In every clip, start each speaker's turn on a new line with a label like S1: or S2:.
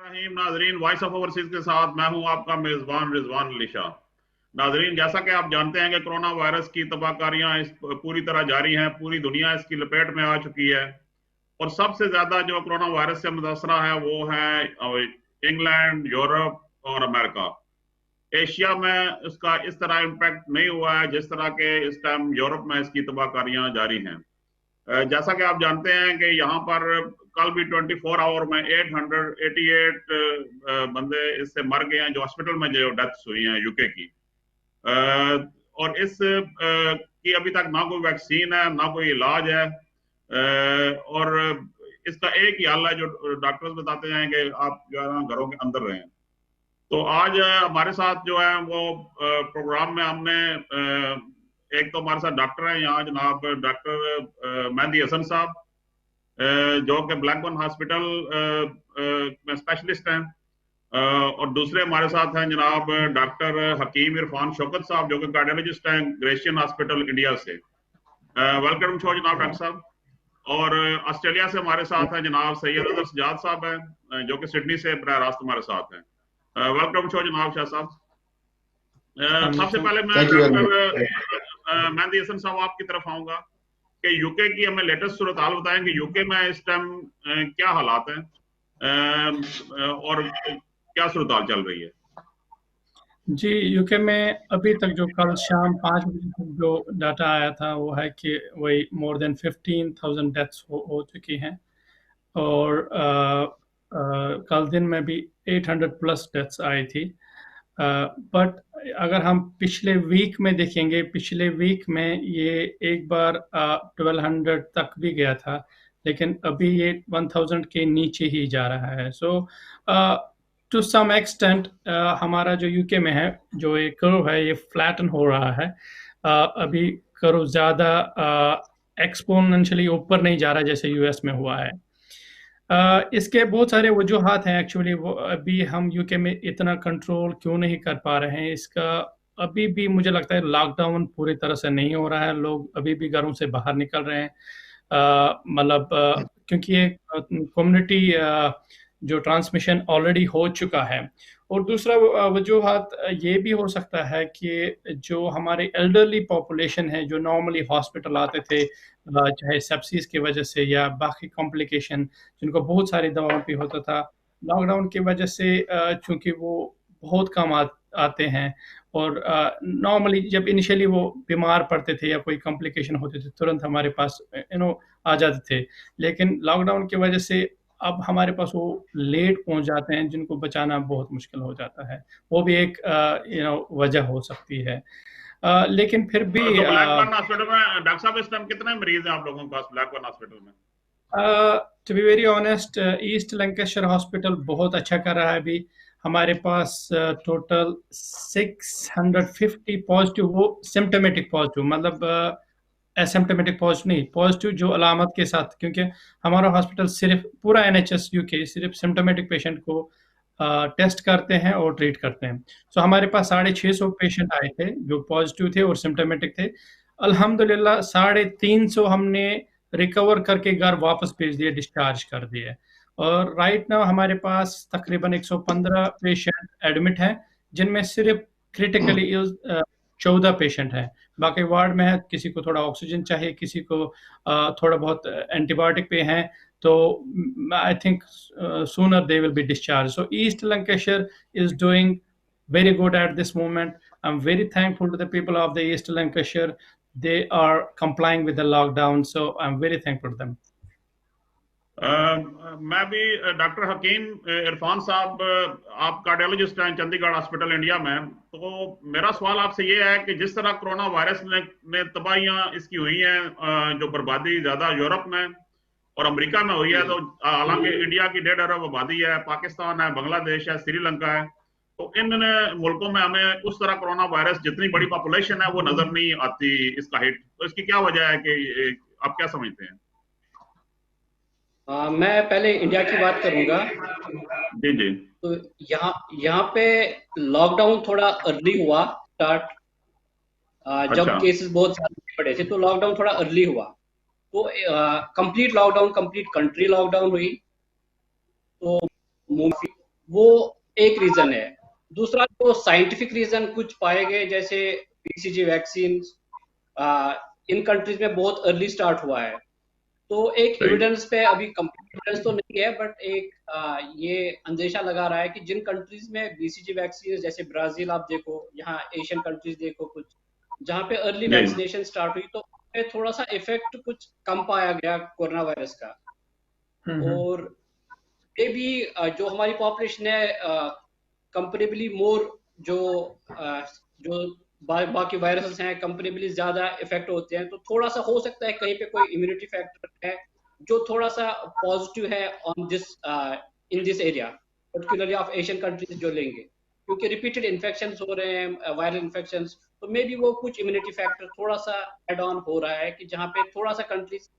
S1: रहीम नाजरीन, voice of overseas के साथ मैं हूं आपका मेजबान रिजवान अली शाह। नाजरीन, जैसा कि आप जानते हैं कि कोरोना वायरस की तबाहकारियां पूरी तरह जारी हैं, पूरी दुनिया इसकी लपेट में आ चुकी है। और सबसे ज्यादा जो कोरोना वायरस से मुतासरा है वो है इंग्लैंड, यूरोप और अमेरिका। एशिया में इसका इस तरह इम्पैक्ट नहीं हुआ है जिस तरह के इस टाइम यूरोप में इसकी तबाहकारियां जारी हैं। जैसा कि आप जानते हैं कि यहाँ पर कल भी 24 आवर में 888 बंदे इससे मर गए हैं, जो हॉस्पिटल में जो डेथ्स हुई हैं यूके की। और इस की अभी तक ना कोई वैक्सीन है, ना कोई इलाज है। और इसका एक ही हल है जो डॉक्टर्स बताते हैं कि आप जो है ना घरों के अंदर रहें। तो आज हमारे साथ जो है वो प्रोग्राम में हमने एक तो हमारे साथ डॉक्टर हैं यहाँ जनाब डॉक्टर मेहदी हसन साहब, जो कि ब्लैकबर्न हॉस्पिटल में स्पेशलिस्ट हैं। और दूसरे हमारे साथ हैं जनाब डॉक्टर हकीम इरफान शौकत साहब, जो कि कार्डियोलॉजिस्ट हैं ग्रेशियन हॉस्पिटल इंडिया से। वेलकम शो जनाब डॉक्टर साहब। और ऑस्ट्रेलिया से हमारे साथ हैं जनाब सैयद अजहर सजाद साहब हैं, जो कि सिडनी से बराह रास्त हमारे साथ हैं। वेलकम शो जनाब शाह साहब। सबसे पहले मैं डॉक्टर मेहदी हसन साहब आपकी तरफ आऊंगा कि यूके की हमें लेटेस्ट सूरत हाल बताएं कि यूके में इस टाइम क्या हालात हैं और क्या सूरत हाल चल रही है।
S2: जी, यूके में अभी तक जो कल शाम 5 बजे तक जो डाटा आया था वो है कि वही मोर देन 15,000 डेथ्स हो चुकी हैं। और कल दिन में भी 800 प्लस डेथ्स आई थी। बट अगर हम पिछले वीक में देखेंगे, पिछले वीक में ये एक बार 1200 तक भी गया था, लेकिन अभी ये 1000 के नीचे ही जा रहा है। सो टू सम एक्सटेंट हमारा जो यूके में है जो ये कर्व है ये फ्लैटन हो रहा है। अभी कर्व ज़्यादा एक्सपोनेंशियली ऊपर नहीं जा रहा जैसे यूएस में हुआ है। इसके बहुत सारे वजूहात हैं एक्चुअली। वो अभी हम यूके में इतना कंट्रोल क्यों नहीं कर पा रहे हैं, इसका अभी भी मुझे लगता है लॉकडाउन पूरी तरह से नहीं हो रहा है। लोग अभी भी घरों से बाहर निकल रहे हैं, मतलब क्योंकि ये कम्युनिटी जो ट्रांसमिशन ऑलरेडी हो चुका है। और दूसरा वजूहात ये भी हो सकता है कि जो हमारे एल्डरली पॉपुलेशन है जो नॉर्मली हॉस्पिटल आते थे, चाहे सेप्सिस की वजह से या बाकी कॉम्प्लिकेशन जिनको बहुत सारी दवाओं पे होता था, लॉकडाउन की वजह से चूंकि वो बहुत कम आते हैं। और नॉर्मली जब इनिशियली वो बीमार पड़ते थे या कोई कॉम्प्लिकेशन होते थे तुरंत हमारे पास आ जाते थे। लेकिन लॉकडाउन की वजह से अब हमारे पास वो लेट पहुंच जाते हैं, जिनको बचाना बहुत मुश्किल हो जाता है। वो भी एक वजह हो सकती है। लेकिन फिर भी
S1: तो ब्लैकबर्न हॉस्पिटल में डॉक्टर साहब इस टाइम कितने मरीज हैं आप लोगों के पास ब्लैकबर्न हॉस्पिटल में?
S2: To be very honest, East Lancashire hospital बहुत अच्छा कर रहा है। अभी हमारे पास टोटल 650 पॉजिटिव, वो सिम्टोमेटिक पॉजिटिव, मतलब एसिम्टोमेटिक पॉजिटिव नहीं, पॉजिटिव जो अलामत के साथ, क्योंकि हमारा हॉस्पिटल सिर्फ पूरा एनएचएस यूके सिर्फ सिम्टोमेटिक पेशेंट को टेस्ट करते हैं और ट्रीट करते हैं। सो हमारे पास 650 पेशेंट आए थे जो पॉजिटिव थे और सिम्टोमेटिक थे। अल्हम्दुलिल्लाह 350 हमने रिकवर करके घर वापस भेज दिए, डिस्चार्ज कर दिए। और राइट नाउ हमारे पास तकरीबन 115 पेशेंट एडमिट हैं, जिनमें सिर्फ क्रिटिकली इल 14 पेशेंट हैं। बाकी वार्ड में है, किसी को थोड़ा ऑक्सीजन चाहिए, किसी को थोड़ा बहुत एंटीबायोटिक पे हैं। तो I think sooner they will be discharged. So East Lancashire is doing very good at this moment. I'm very thankful to the people of the East Lancashire. They are complying with the lockdown, so I'm very thankful to them.
S1: मैं भी doctor हकीम इरफान साहब, आप cardiologist हैं Chandigarh hospital India में। तो मेरा सवाल आपसे ये है कि जिस तरह कोरोना वायरस ने तबाहियां इसकी हुई हैं, जो बर्बादी ज्यादा यूरोप में और अमेरिका में हुई है, तो हालांकि इंडिया की 1.5 अरब आबादी है, पाकिस्तान है, बांग्लादेश है, श्रीलंका है, तो इन मुल्कों में हमें उस तरह कोरोना वायरस जितनी बड़ी पॉपुलेशन है वो नजर नहीं आती इसका हिट। तो इसकी क्या वजह है कि आप क्या समझते हैं?
S3: मैं पहले इंडिया की बात करूंगा।
S1: जी जी।
S3: तो यहाँ पे लॉकडाउन थोड़ा अर्ली हुआ स्टार्ट। जब केसेस बहुत सारे बढ़े थे तो लॉकडाउन थोड़ा अर्ली हुआ। तो complete lockdown, complete country lockdown हुई। तो वो एक रीजन है। दूसरा जो साइंटिफिक रीजन कुछ पाए गए, जैसे बीसीजी वैक्सीन इन कंट्रीज में बहुत अर्ली स्टार्ट हुआ है, तो एक
S1: सही।
S3: एविडेंस पे अभी कंप्लीट एविडेंस तो नहीं है, बट एक ये अंदेशा लगा रहा है कि जिन कंट्रीज में बीसीजी वैक्सीन, जैसे ब्राजील आप देखो, यहाँ एशियन कंट्रीज देखो कुछ, जहाँ पे अर्ली
S1: जी।
S3: वैक्सीनेशन स्टार्ट हुई, तो पे थोड़ा सा इफेक्ट कुछ कम पाया गया कोरोना वायरस का। और ये भी जो हमारी पॉपुलेशन है कंपेरेबली मोर, जो जो बाकी वायरसेस हैं कंपेरेबली ज्यादा इफेक्ट होते हैं, तो थोड़ा सा हो सकता है कहीं पे कोई इम्यूनिटी फैक्टर है जो थोड़ा सा पॉजिटिव है on this in this area, particularly of Asian countries जो लेंगे, क्योंकि रिपीटेड इन्फेक्शन हो रहे हैं वायरल इन्फेक्शन, तो मे बी वो कुछ इम्यूनिटी फैक्टर थोड़ा सा एड ऑन हो रहा है कि जहाँ पे थोड़ा सा कंट्रीज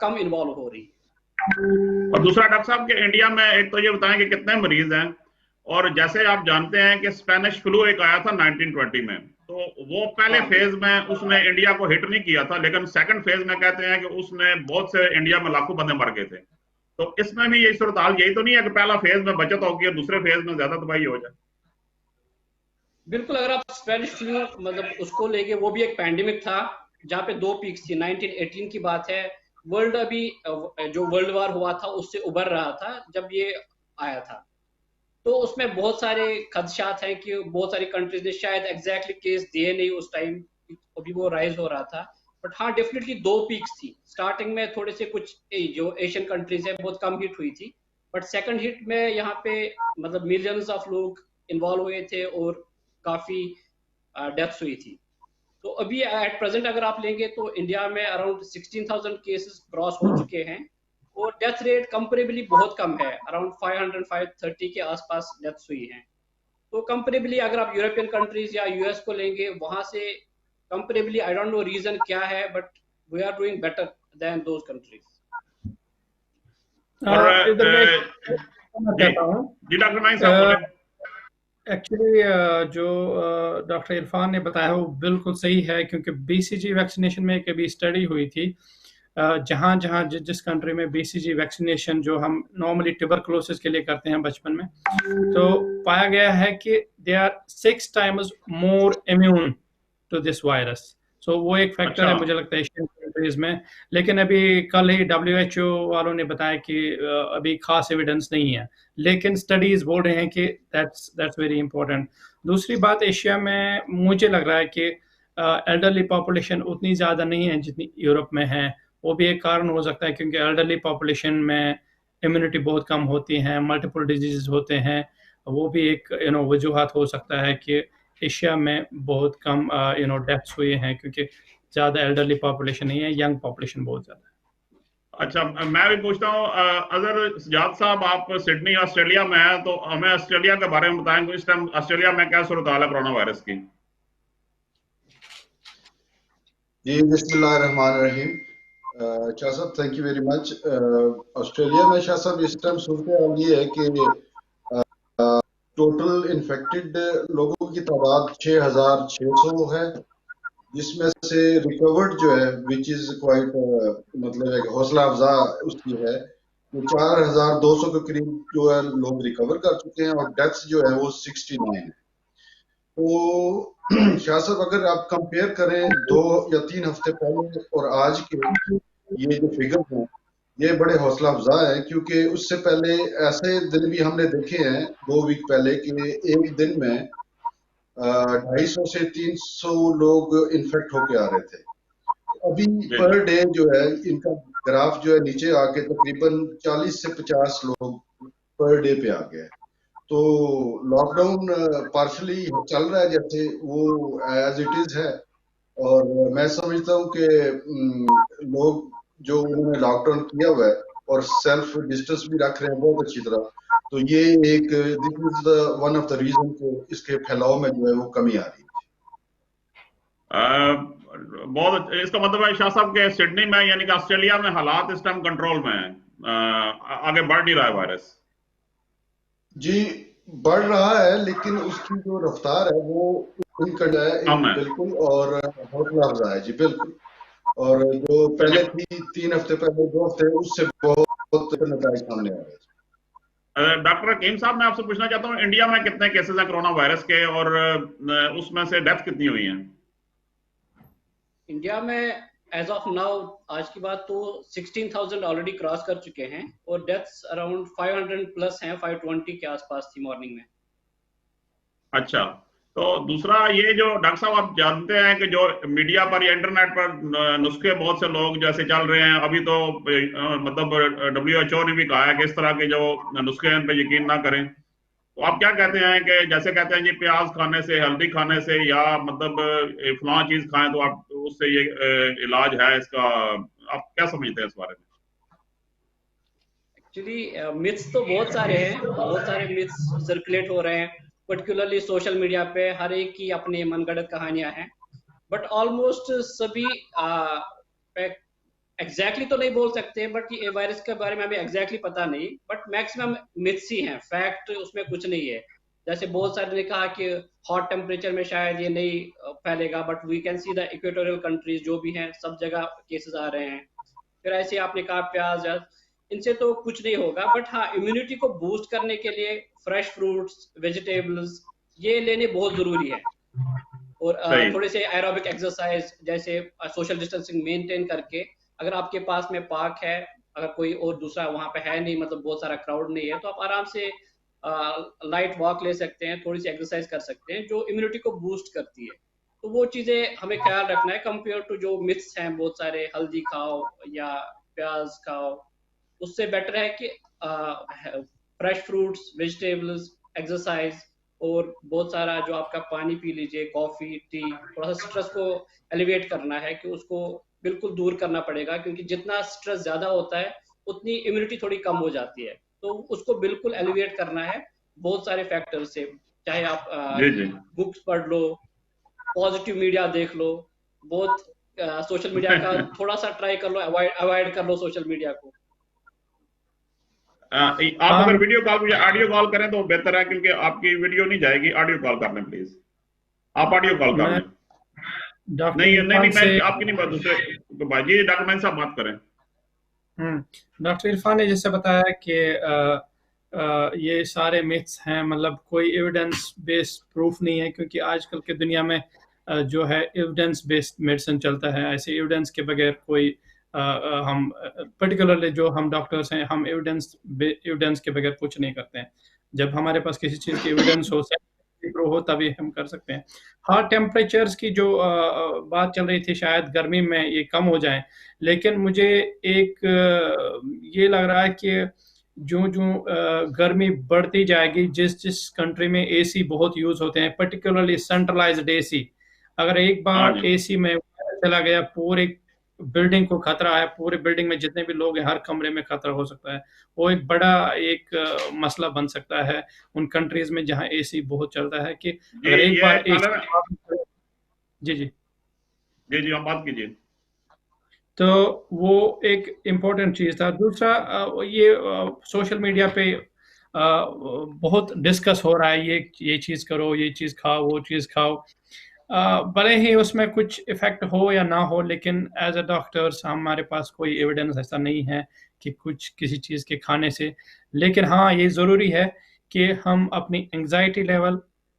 S3: कम इन्वॉल्व हो रही है।
S1: और दूसरा डॉक्टर साहब के इंडिया में एक तो ये बताएं कि कितने मरीज हैं, और जैसे आप जानते हैं कि स्पेनिश फ्लू एक आया था 1920 में, तो वो पहले फेज में उसने इंडिया को हिट नहीं किया था, लेकिन सेकंड फेज में कहते हैं कि उसने बहुत से इंडिया में लाखों बंदे मर गए थे। तो इसमें भी यही सूरत हाल, यही तो नहीं है कि पहला फेज में बचत होगी और दूसरे फेज में ज्यादा तबाही हो जाए?
S3: बिल्कुल, अगर आप स्पेनिश फ्लू मतलब उसको लेके, वो भी एक पैंडेमिक था जहाँ पे 2 पीक्स थी। 1918 की बात है, वर्ल्ड अभी जो वर्ल्ड वार हुआ था उससे उभर रहा था जब ये आया था, तो उसमें बहुत सारे खदशात हैं कि बहुत सारी कंट्रीज ने शायद एग्जैक्टली केस दिए नहीं उस टाइम, अभी वो राइज हो रहा था। बट हाँ, डेफिनेटली 2 पीक्स थी। स्टार्टिंग में थोड़े से कुछ जो एशियन कंट्रीज है बहुत कम हिट हुई थी, बट सेकंड हिट में यहाँ पे मतलब मिलियंस ऑफ लोग इन्वॉल्व हुए थे और काफी डेथ्स हुई थी। तो अभी एट प्रेजेंट अगर आप लेंगे तो इंडिया में अराउंड 16,000 केसेस क्रॉस हो चुके हैं, और डेथ रेट कंपेरेबली बहुत कम है, अराउंड 500-530 के आसपास डेथ्स हुई हैं। तो कंपेरेबली अगर आप यूरोपियन कंट्रीज या यूएस को लेंगे, वहां से comparably I don't know reason क्या है, but we are doing better than those countries.
S2: इधर मैं कहता हूँ
S1: जी डॉक्टर नाइम साहब बोले।
S2: एक्चुअली जो डॉक्टर इरफान ने बताया वो बिल्कुल सही है, क्योंकि बीसीजी वैक्सीनेशन में एक अभी स्टडी हुई थी, जहाँ जहाँ जिस कंट्री में बीसीजी वैक्सीनेशन जो हम नॉर्मली ट्यूबरकुलोसिस के लिए करते हैं बचपन में, तो पाया गया है कि they are 6 times more immune to this virus. So वो एक फैक्टर है मुझे लगता है एशियन कंट्रीज में। लेकिन अभी कल ही WHO वालों ने बताया कि अभी खास एविडेंस नहीं है, लेकिन स्टडीज बोल रहे हैं कि दैट्स वेरी इंपॉर्टेंट। दूसरी बात, एशिया में मुझे लग रहा है कि एल्डरली पॉपुलेशन उतनी ज़्यादा नहीं है जितनी यूरोप में है। वो भी एक कारण हो सकता है, क्योंकि एल्डरली पॉपुलेशन में इम्यूनिटी बहुत कम होती है, मल्टीपल डिजीज होते हैं। वो भी एक वजूहत हो सकता है कि एशिया में बहुत कम डेथ्स हुए हैं, क्योंकि ज़्यादा एल्डरली पॉपुलेशन नहीं है, यंग पॉपुलेशन बहुत ज़्यादा है।
S1: अच्छा, मैं भी पूछता हूँ, अगर सजाद साहब आप सिडनी ऑस्ट्रेलिया में हैं, तो हमें ऑस्ट्रेलिया के बारे में बताएंगे, इस टाइम ऑस्ट्रेलिया में क्या सूरत हाल है कोरोना वायरस की?
S4: जी बिस्मिल्लाहिर्रहमानिर्रहीम। शाह साहब thank you very much. Australia में शाह साहब इस टाइम सूरत हाल ये है कि टोटल इन्फेक्टेड लोगों की तादाद 6,600 है, जिसमें से रिकवर्ड जो है विच इज क्वाइट मतलब एक हौसला अफजा उसकी है कि 4,200 के करीब जो है लोग रिकवर कर चुके हैं, और डेथ्स जो है वो 69 है। तो शाह साहब अगर आप कंपेयर करें 2 या 3 हफ्ते पहले और आज के ये जो फिगर हैं, ये बड़े हौसला अफजा है, क्योंकि उससे पहले ऐसे दिन भी हमने देखे हैं 2 वीक पहले कि एक दिन में 250 से 300 लोग इन्फेक्ट होके आ रहे थे। अभी पर डे जो है इनका ग्राफ जो है नीचे आके तकरीबन 40 से 50 लोग पर डे पे आ गए। तो लॉकडाउन पार्शली चल रहा है जैसे वो एज इट इज है, और मैं समझता हूँ कि लोग जो उन्होंने लॉकडाउन किया हुआ है और सेल्फ डिस्टेंस भी रख रहे हैं बहुत अच्छी तरह, तो ये एक this is one of the reason कि इसके फैलाव में जो है वो कमी आ रही है।
S1: बहुत, इसका मतलब है शाह साहब के सिडनी में यानी कि ऑस्ट्रेलिया में हालात इस टाइम कंट्रोल में है, आगे बढ़ नहीं रहा है वायरस?
S4: जी बढ़ रहा है, लेकिन उसकी जो रफ्तार है वो बिल्कुल, और हौसला अफजा है जी बिल्कुल। और जो पहले थी 3 हफ्ते पहले 2 हफ्ते, उससे बहुत नतीजे सामने आ रहे हैं।
S1: डॉक्टर हकीम साहब, मैं आपसे पूछना चाहता हूँ, इंडिया में कितने केसेस हैं कोरोना वायरस के, और उसमें से डेथ कितनी हुई हैं?
S3: इंडिया में एज ऑफ नाउ, आज की बात तो 16,000 ऑलरेडी क्रॉस कर चुके हैं, और डेथ्स अराउंड 500 प्लस हैं, 520 के आसपास थी मॉर्निंग में।
S1: अच्छा, तो दूसरा ये जो डॉक्टर साहब, आप जानते हैं कि जो मीडिया पर या इंटरनेट पर नुस्खे बहुत से लोग जैसे चल रहे हैं अभी, तो मतलब WHO ने भी कहा है कि इस तरह के जो नुस्खे हैं उन पर यकीन ना करें, तो आप क्या कहते हैं कि जैसे कहते हैं जी प्याज खाने से, हल्दी खाने से, या मतलब फलां चीज खाएं तो आप उससे ये इलाज है इसका, आप क्या समझते हैं इस बारे में?
S3: एक्चुअली मिथ्स तो बहुत सारे हैं, बहुत सारे मिथ्स सर्कुलेट हो रहे हैं, पर्टिकुलरली सोशल मीडिया पे हर एक की अपनी मनगढ़ंत कहानियां हैं, बट ऑलमोस्ट सभी एग्जैक्टली तो नहीं बोल सकते, बट ये वायरस के बारे में अभी एग्जैक्टली पता नहीं, बट मैक्सिमम मिथ्स ही हैं, फैक्ट उसमें कुछ नहीं है। जैसे बहुत सारे ने कहा कि हॉट टेम्परेचर में शायद ये नहीं फैलेगा, but we can see the equatorial countries जो भी हैं सब जगह केसेस आ रहे हैं। फिर ऐसे आपने कहा प्याज, इनसे तो कुछ नहीं होगा, बट हाँ इम्यूनिटी को बूस्ट करने के लिए फ्रेश फ्रूट्स, वेजिटेबल्स ये लेने बहुत जरूरी है, और थोड़े से एरोबिक एक्सरसाइज, जैसे सोशल डिस्टेंसिंग मेंटेन करके, अगर आपके पास में पार्क है, अगर कोई और दूसरा वहां पे है नहीं, मतलब बहुत सारा क्राउड नहीं है, तो आप आराम से लाइट वॉक ले सकते हैं, थोड़ी सी एक्सरसाइज कर सकते हैं जो इम्यूनिटी को बूस्ट करती है। तो वो चीजें हमें ख्याल रखना है, कंपेयर टू जो मिथ्स हैं बहुत सारे, हल्दी खाओ या प्याज खाओ, उससे बेटर है कि फ्रेश फ्रूट्स, वेजिटेबल्स, एक्सरसाइज, और बहुत सारा जो आपका पानी पी लीजिए, कॉफी, टी, थोड़ा सा स्ट्रेस को एलिवेट करना है कि उसको बिल्कुल दूर करना पड़ेगा, क्योंकि जितना स्ट्रेस ज्यादा होता है उतनी इम्यूनिटी थोड़ी कम हो जाती है, तो उसको बिल्कुल एलिवेट करना है बहुत सारे फैक्टर से। चाहे आप बुक्स पढ़ लो, पॉजिटिव मीडिया देख लो, बहुत सोशल मीडिया का थोड़ा सा ट्राई कर लो, अवॉइड कर लो सोशल मीडिया को।
S1: आप अगर वीडियो कॉल या ऑडियो कॉल करें तो बेहतर है, क्योंकि आपकी वीडियो नहीं जाएगी, ऑडियो कॉल कर लें प्लीज, आप ऑडियो कॉल कर लें। नहीं, मैं आपकी नहीं बात, दूसरे जी डॉक्टर मैन साहब बात करें।
S2: डॉक्टर इरफान ने जैसे बताया कि ये सारे मिथ्स हैं, मतलब कोई एविडेंस बेस्ड प्रूफ नहीं है, क्योंकि आजकल के दुनिया में जो है एविडेंस बेस्ड मेडिसिन चलता है। ऐसे एविडेंस के बगैर कोई हम पर्टिकुलरली जो हम डॉक्टर्स हैं, हम एविडेंस के बगैर कुछ नहीं करते हैं। जब हमारे पास किसी चीज़ की एविडेंस हो, प्रूफ हो, तभी हम कर सकते हैं। हार्ट टेम्परेचर्स की जो बात चल रही थी, शायद गर्मी में ये कम हो जाए, लेकिन मुझे एक ये लग रहा है कि जो गर्मी बढ़ती जाएगी, जिस कंट्री में एसी बहुत यूज होते हैं, पर्टिकुलरली सेंट्रलाइज्ड एसी, अगर एक बार एसी में चला गया, पूरे बिल्डिंग को खतरा है, पूरे बिल्डिंग में जितने भी लोग हैं हर कमरे में खतरा हो सकता है। वो एक बड़ा मसला बन सकता है उन कंट्रीज में जहां एसी बहुत चलता है, कि अगर एक बार एसी जी जी
S1: जी जी आप बात कीजिए।
S2: तो वो एक इम्पोर्टेंट चीज था। दूसरा ये सोशल मीडिया पे बहुत डिस्कस हो रहा है, ये चीज करो, ये चीज खाओ, वो चीज खाओ, भले ही उसमें कुछ इफेक्ट हो या ना हो, लेकिन एज अ डॉक्टर्स हमारे पास कोई एविडेंस ऐसा नहीं है कि कुछ किसी चीज़ के खाने से। लेकिन हाँ, ये ज़रूरी है कि हम अपनी एंजाइटी लेवल,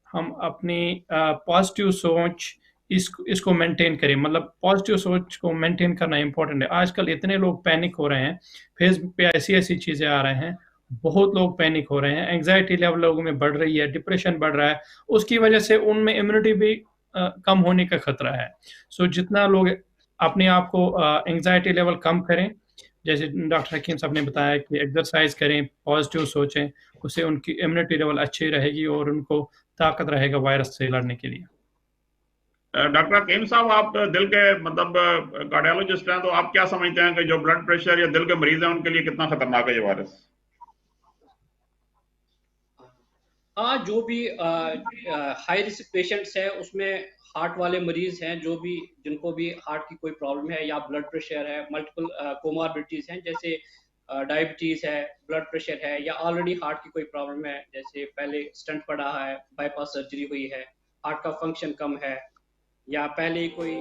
S2: हम अपनी पॉजिटिव सोच, इसको मेंटेन करें। मतलब पॉजिटिव सोच को मेंटेन करना इंपॉर्टेंट है। आजकल इतने लोग पैनिक हो रहे हैं, फेसबुक पे ऐसी ऐसी चीज़ें आ रहे हैं, बहुत लोग पैनिक हो रहे हैं, एंजाइटी लेवल लोगों में बढ़ रही है, डिप्रेशन बढ़ रहा है, उसकी वजह से उनमें इम्यूनिटी भी कम होने का खतरा है। सो जितना लोग अपने आप को एंजाइटी लेवल कम करें, जैसे डॉक्टर हकीम साहब ने बताया कि एक्सरसाइज करें, पॉजिटिव सोचें, उससे उनकी इम्यूनिटी लेवल अच्छी रहेगी और उनको ताकत रहेगा वायरस से लड़ने के लिए।
S1: डॉक्टर हकीम साहब, आप दिल के मतलब कार्डियोलॉजिस्ट हैं, तो आप क्या समझते हैं कि जो ब्लड प्रेशर या दिल के मरीज हैं उनके लिए कितना खतरनाक है ये वायरस?
S3: हाँ, जो भी हाई रिस्क पेशेंट्स हैं, उसमें हार्ट वाले मरीज हैं, जो भी जिनको भी हार्ट की कोई प्रॉब्लम है या ब्लड प्रेशर है, मल्टीपल कोमॉर्बिडिटीज हैं, जैसे डायबिटीज है, ब्लड प्रेशर है, या ऑलरेडी हार्ट की कोई प्रॉब्लम है, जैसे पहले स्टंट पड़ा है, बाईपास सर्जरी हुई है, हार्ट का फंक्शन कम है, या पहले कोई